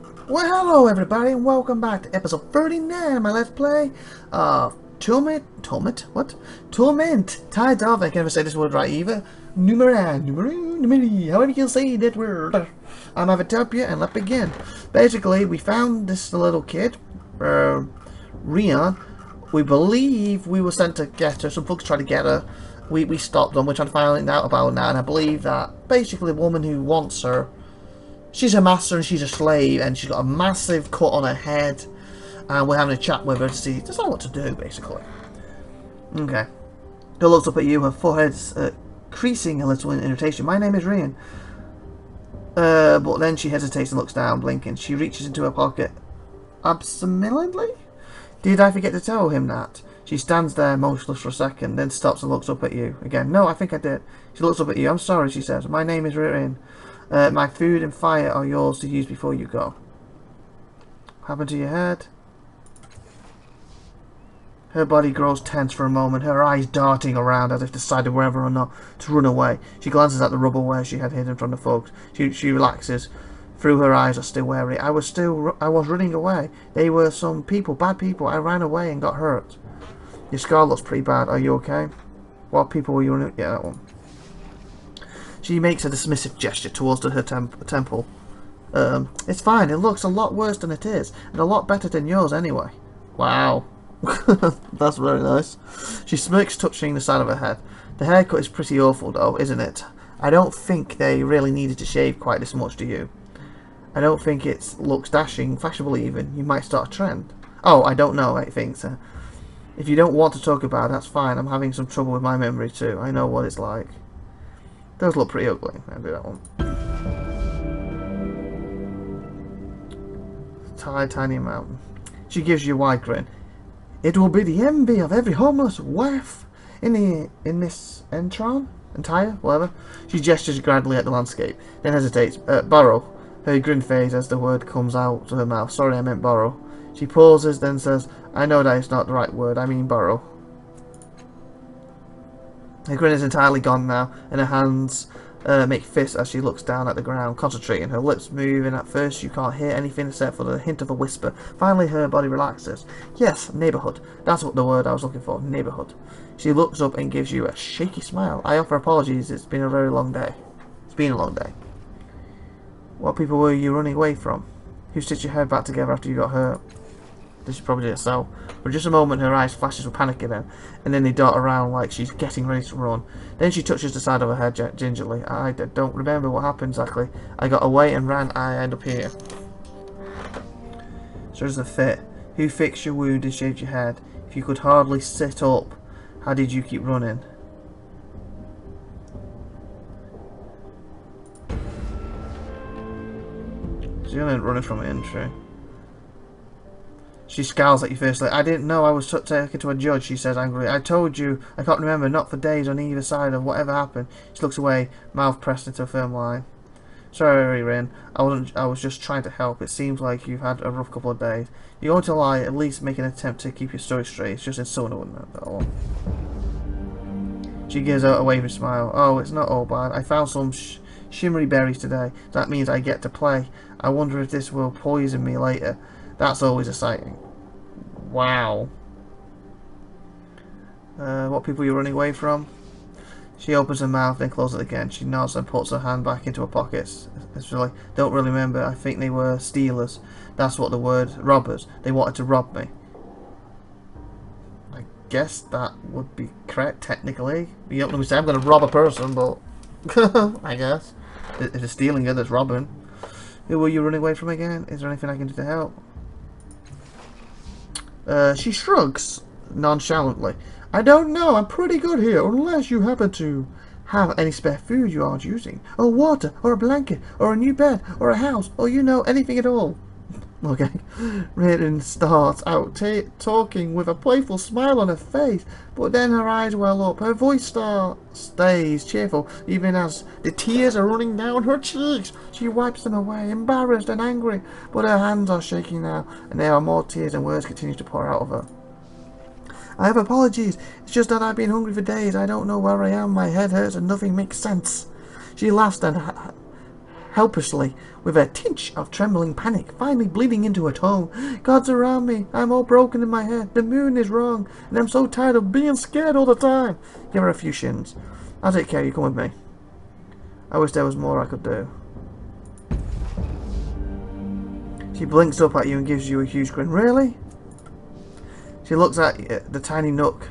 Well, hello everybody, and welcome back to episode 39 of my Let's Play of Torment Tides of, I can't even say this word right either, Numeri, however you say that word. I'm IVATOPIA, and let's begin. Basically, we found this little kid, Rian. We believe we were sent to get her, some folks tried to get her. We stopped them, we're trying to find out about her now, and I believe that basically the woman who wants her, she's a master and she's a slave, and she's got a massive cut on her head, and we're having a chat with her to see just what to do, basically. Okay. Girl looks up at you, her forehead's creasing a little in irritation. My name is Rian. But then she hesitates and looks down, blinking. She reaches into her pocket. Absentmindedly? Did I forget to tell him that? She stands there motionless for a second, then stops and looks up at you. Again, no, I think I did. She looks up at you. I'm sorry, she says. My name is Rian. My food and fire are yours to use before you go. What happened to your head? Her body grows tense for a moment, her eyes darting around as if deciding whether or not to run away. She glances at the rubble where she had hidden from the folks. She relaxes. Through her eyes are still wary. I was running away. They were some people, bad people. I ran away and got hurt. Your scar looks pretty bad. Are you okay? What people were you running? Yeah, that one. She makes a dismissive gesture towards her temple. It's fine. It looks a lot worse than it is, and a lot better than yours anyway. Wow. That's very nice. She smirks, touching the side of her head. The haircut is pretty awful, though, isn't it? I don't think they really needed to shave quite this much, do you? I don't think it looks dashing, fashionable even. You might start a trend. Oh, I don't know, I think so. If you don't want to talk about it, that's fine. I'm having some trouble with my memory, too. I know what it's like. Those look pretty ugly. I'll do that one. Tiny mountain. She gives you a wide grin. It will be the envy of every homeless wife in this entire, whatever. She gestures gradually at the landscape, then hesitates. Borrow. Her grin fades as the word comes out of her mouth. Sorry, I meant borrow. She pauses, then says, I know that it's not the right word. I mean borrow. Her grin is entirely gone now, and her hands make fists as she looks down at the ground, concentrating. Her lips move, and at first you can't hear anything except for the hint of a whisper. Finally, her body relaxes. Yes, neighbourhood. That's what the word I was looking for. Neighbourhood. She looks up and gives you a shaky smile. I offer apologies. It's been a very long day. It's been a long day. What people were you running away from? Who stitched your head back together after you got hurt? This is probably herself. For just a moment her eyes flashes with panic again, and then they dart around like she's getting ready to run. Then she touches the side of her head gingerly. I don't remember what happened exactly. I got away and ran. I end up here. So does it fit? Who fixed your wound and shaved your head? If you could hardly sit up, how did you keep running? So you're running from an entry. She scowls at you fiercely. I didn't know I was taken to a judge, she says angrily. I told you, I can't remember, not for days on either side of whatever happened. She looks away, mouth pressed into a firm line. Sorry, Rin. I was just trying to help. It seems like you've had a rough couple of days. You're going to lie, at least make an attempt to keep your story straight. It's just insulting, wouldn't it? That one. She gives out a waving smile. Oh, it's not all bad. I found some shimmery berries today. That means I get to play. I wonder if this will poison me later. That's always exciting. Wow. What people you're running away from? She opens her mouth, then closes it again. She nods and puts her hand back into her pockets. It's really, don't really remember. I think they were stealers. That's what the word, robbers. They wanted to rob me. I guess that would be correct, technically. You don't let me say I'm going to rob a person, but I guess. If they're stealing you, there's robbing. Who were you running away from again? Is there anything I can do to help? She shrugs nonchalantly. I don't know, I'm pretty good here, unless you happen to have any spare food you aren't using. Or water, or a blanket, or a new bed, or a house, or you know, anything at all. Okay. Raiden starts out talking with a playful smile on her face, but then her eyes well up. Her voice stays cheerful, even as the tears are running down her cheeks. She wipes them away, embarrassed and angry, but her hands are shaking now, and there are more tears and words continue to pour out of her. I have apologies. It's just that I've been hungry for days. I don't know where I am. My head hurts and nothing makes sense. She laughs and helplessly, with a tinge of trembling panic, finally bleeding into her tone. God's around me. I'm all broken in my head. The moon is wrong, and I'm so tired of being scared all the time. Give her a few shins. I'll take care of you. Come with me. I wish there was more I could do. She blinks up at you and gives you a huge grin. Really? She looks at the tiny nook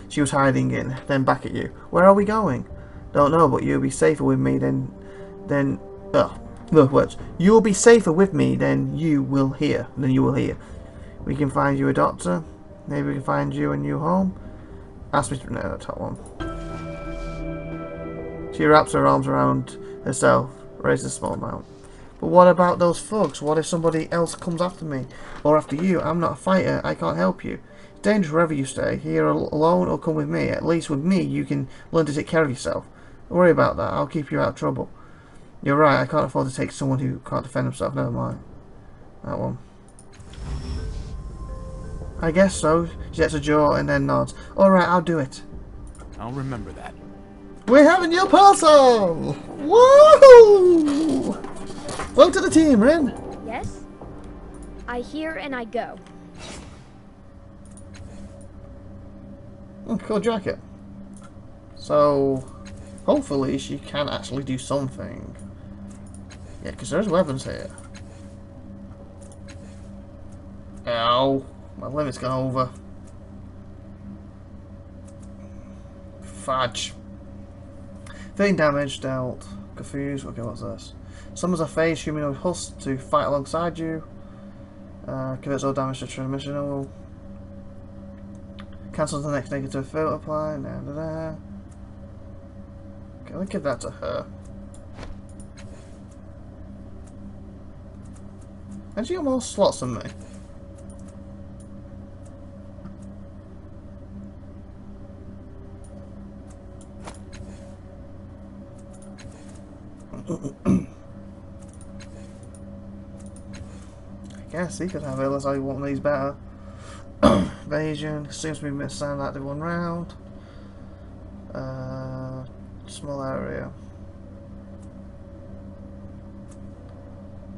she was hiding in, then back at you. Where are we going? Don't know, but you'll be safer with me than words. You will be safer with me than you will here. We can find you a doctor. Maybe we can find you a new home. Ask me to no, that one. She wraps her arms around herself, raises a small amount. But what about those thugs? What if somebody else comes after me? Or after you? I'm not a fighter. I can't help you. It's dangerous wherever you stay. Here alone or come with me. At least with me you can learn to take care of yourself. Don't worry about that. I'll keep you out of trouble. You're right. I can't afford to take someone who can't defend himself. Never mind. That one. I guess so. She sets her jaw and then nods. Alright, I'll do it. I'll remember that. We're having your parcel! Woo! Welcome to the team, Rin. Yes? I hear and I go. Oh, cool jacket. So, hopefully she can actually do something. Yeah, because there's weapons here. Ow. My limit's gone over. Fudge. 13 damage dealt. Confused. Okay, what's this? Summons a phase humanoid husk to fight alongside you. Converts all damage to transmissional. Cancels the next negative field apply. Okay, I'll give that to her. And she got more slots than me. I guess he could have it, unless I want these better. Evasion, seems to be missound active one round. Small area.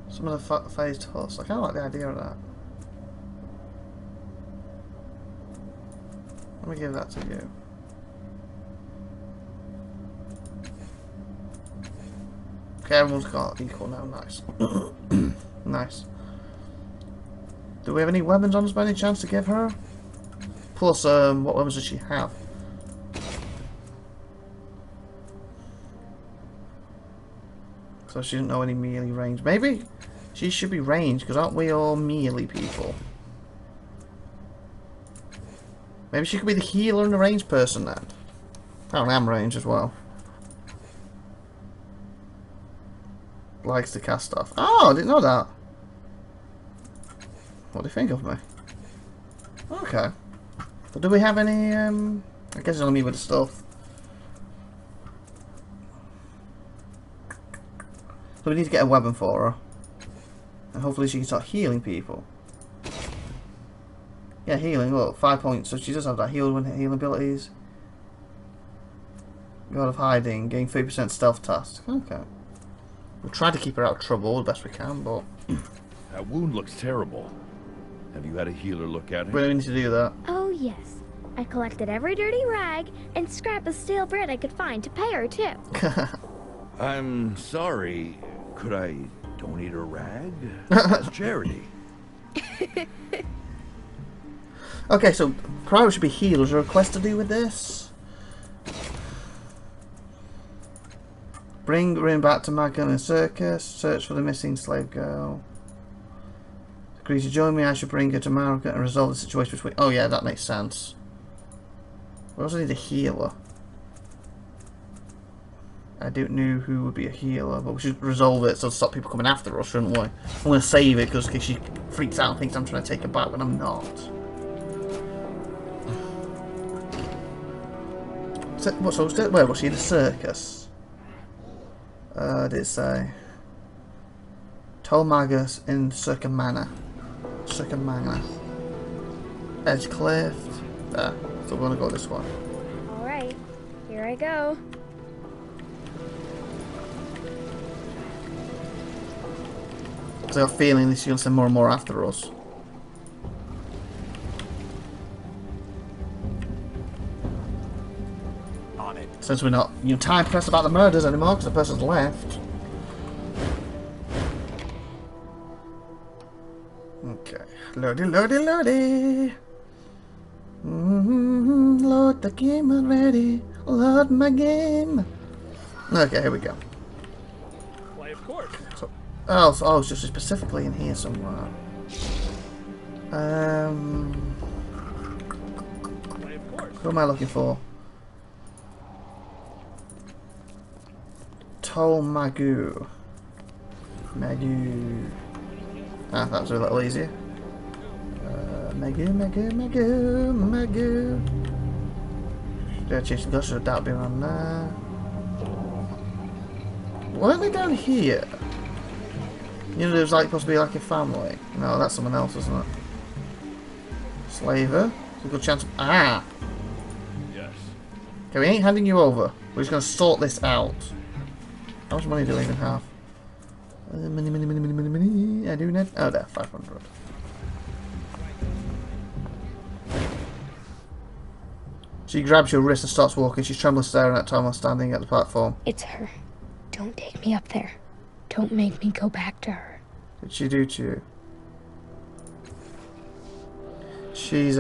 Some of the phased husk. I kind of like the idea of that. Let me give that to you. Okay, everyone's got equal now. Nice. Nice. Do we have any weapons on us by any chance to give her? Plus, what weapons does she have? So she doesn't know any melee range. Maybe she should be ranged, because aren't we all melee people? Maybe she could be the healer and the ranged person then. Apparently I'm ranged as well. Likes to cast stuff. Oh, I didn't know that. What do you think of me? Okay. So do we have any, I guess it's only me with the stuff. So we need to get a weapon for her. And hopefully she can start healing people. Yeah, healing, look, 5 points. So she does have that healing abilities. God of Hiding, gain 3% stealth task. Okay. We'll try to keep her out of trouble the best we can, but... That wound looks terrible. Have you had a healer look at it? We don't need to do that. Oh, yes. I collected every dirty rag and scrap of stale bread I could find to pay her, too. I'm sorry. Could I donate a rag? As charity. Okay, so priority should be healers. Is there a quest to do with this? Bring Rin back to Magan and Circus. Search for the missing slave girl. Agrees to join me. I should bring her to Marika and resolve the situation between... Oh yeah, that makes sense. We also need a healer. I don't know who would be a healer, but we should resolve it so to stop people coming after us, shouldn't we? I'm going to save it because she freaks out and thinks I'm trying to take her back when I'm not. So, where was she? In the circus? Did it say? Tolmagus in Circumana. Edge Cliff. There. So we're going to go this way. Alright, here I go. I got a feeling this you'll send more and more after us. On it. Since we're not, time pressed about the murders anymore because the person's left. Okay. Loady, loady, loady. Load the game already. Load my game. Okay, here we go. Why, of course. So, oh, it's just specifically in here somewhere. Why, of course. Who am I looking for? Magoo. Ah, that was a little easier. Magoo. Did I change the gush? Should that be around there? Weren't they down here? You know, there's like supposed to be like a family. No, that's someone else, isn't it? Slaver. It's a good chance. Ah! Yes. Okay, we ain't handing you over. We're just going to sort this out. How much money do I even have? Money. I do need. Oh, there, 500. She grabs your wrist and starts walking. She's trembling, staring at Thomas standing at the platform. It's her. Don't take me up there. Don't make me go back to her. What did she do to you? She's,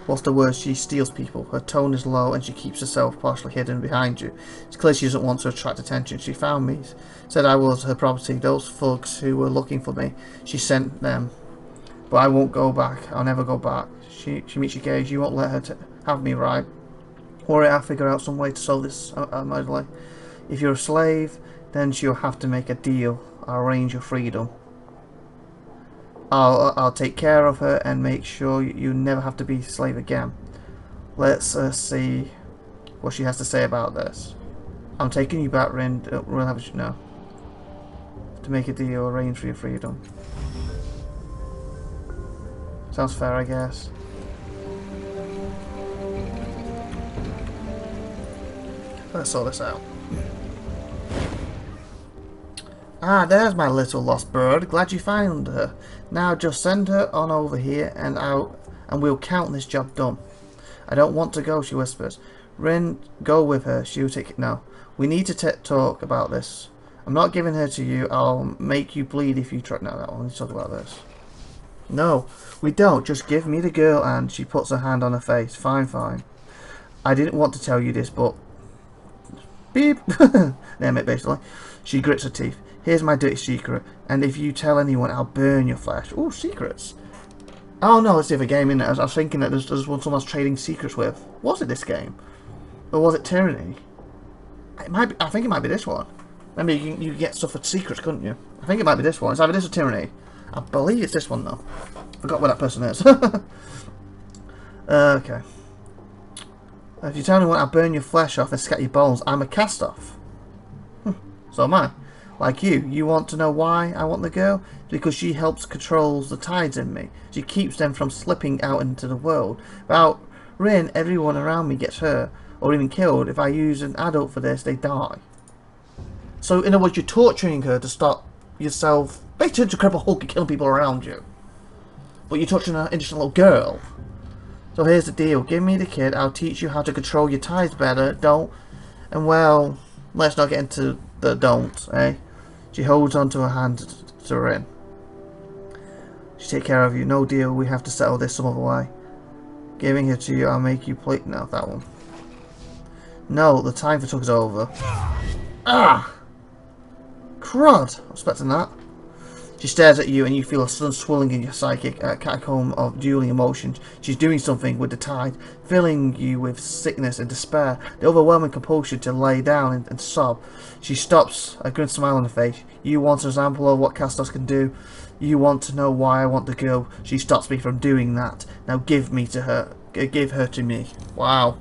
what's the word? She steals people. Her tone is low and she keeps herself partially hidden behind you. It's clear she doesn't want to attract attention. She found me, said I was her property. Those thugs who were looking for me, she sent them. But I won't go back. I'll never go back. She meets your gauge. You won't let her have me, right? Or I'll figure out some way to solve this immediately. If you're a slave, then she'll have to make a deal. I'll arrange your freedom. I'll take care of her and make sure you never have to be a slave again. Let's see what she has to say about this. I'm taking you back, Rin. We'll have a no. To make a deal, arrange for your freedom. Sounds fair, I guess. Let's sort this out. Ah, there's my little lost bird. Glad you found her. Now just send her on over here and we'll count this job done. I don't want to go, she whispers. Rin, go with her. She'll take it. No. We need to talk about this. I'm not giving her to you. I'll make you bleed if you try. No, I want to talk about this. No, we don't. Just give me the girl. And she puts her hand on her face. Fine, fine. I didn't want to tell you this, but... Beep. Name it, basically. She grits her teeth. Here's my dirty secret, and if you tell anyone, I'll burn your flesh. Oh, secrets. Oh no, it's the other game, isn't it? I was thinking that there's one someone's trading secrets with. Was it this game? Or was it Tyranny? It might be, I think it might be this one. Remember, you could get stuff for secrets, couldn't you? I think it might be this one. It's either this or Tyranny. I believe it's this one, though. Forgot where that person is. Okay. If you tell anyone, I'll burn your flesh off and scatter your bones. I'm a cast-off. So am I. Like you want to know why I want the girl? Because she helps controls the tides in me. She keeps them from slipping out into the world. Without Rin, everyone around me gets hurt or even killed. If I use an adult for this, they die. So in other words, you're torturing her to stop yourself, basically to Incredible Hulk and killing people around you. But you're torturing an innocent little girl. So here's the deal. Give me the kid. I'll teach you how to control your tides better. Don't. And well, let's not get into the don't, eh? She holds onto her hand to Rin. She take care of you. No deal. We have to settle this some other way. Giving her to you, I'll make you play. No, that one. No, the time for talk is over. Ah! Crud! I'm expecting that. She stares at you and you feel a sudden swelling in your psychic catacomb of dueling emotions. She's doing something with the tide, filling you with sickness and despair, the overwhelming compulsion to lay down and sob. She stops, a grim smile on her face. You want an example of what Castos can do? You want to know why I want the girl? She stops me from doing that. Now give me to her. Give her to me. Wow.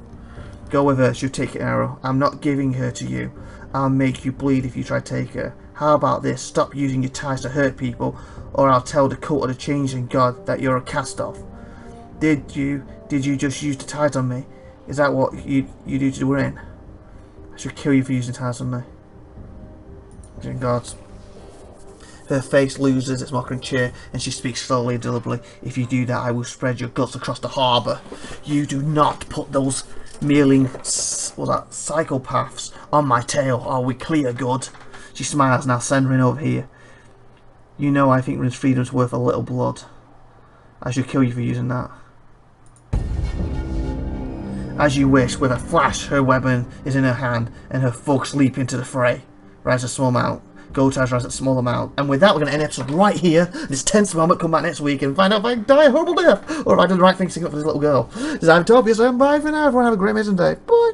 Go with her. She'll take an arrow. I'm not giving her to you. I'll make you bleed if you try to take her. How about this? Stop using your ties to hurt people, or I'll tell the cult of the Changeling God that you're a cast-off. Did you just use the ties on me? Is that what you do to Rin? I should kill you for using ties on me. Dear God. Her face loses its mocking cheer, and she speaks slowly and deliberately. If you do that, I will spread your guts across the harbour. You do not put those mealing, psychopaths on my tail. Are we clear, good? She smiles, now centering over here. You know I think freedom's worth a little blood. I should kill you for using that. As you wish, with a flash, her weapon is in her hand, and her thugs leap into the fray. Rise a small amount. Gold ties rise a small amount. And with that, we're going to end the episode right here. This tense moment, come back next week and find out if I die a horrible death, or if I did the right thing to stick up for this little girl. This is IVATOPIA, so bye for now. Everyone have a great amazing day. Bye.